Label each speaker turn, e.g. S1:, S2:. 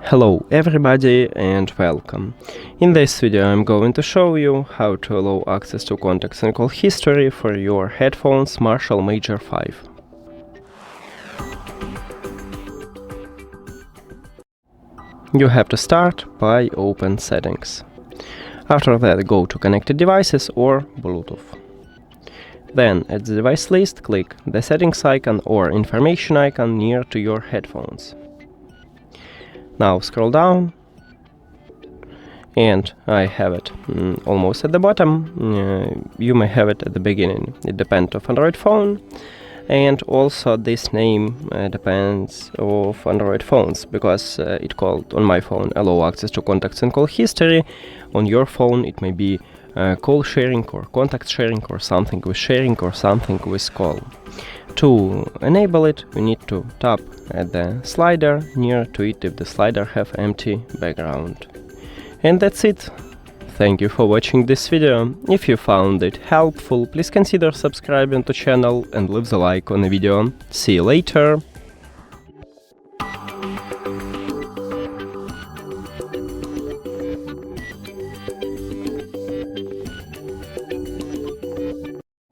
S1: Hello everybody and welcome. In this video I'm going to show you how to allow access to contacts and call history for your headphones Marshall Major 5. You have to start by open settings. After that go to connected devices or Bluetooth. Then at the device list click the settings icon or information icon near to your headphones. Now scroll down, and I have it almost at the bottom. You may have it at the beginning. It depends on Android phone, and also this name depends of Android phones, because it called on my phone allow access to contacts and call history. On your phone it may be call sharing or contact sharing or something with sharing or something with call. To enable it, we need to tap at the slider near to it if the slider have empty background. And that's it. Thank you for watching this video. If you found it helpful, please consider subscribing to channel and leave the like on the video. See you later.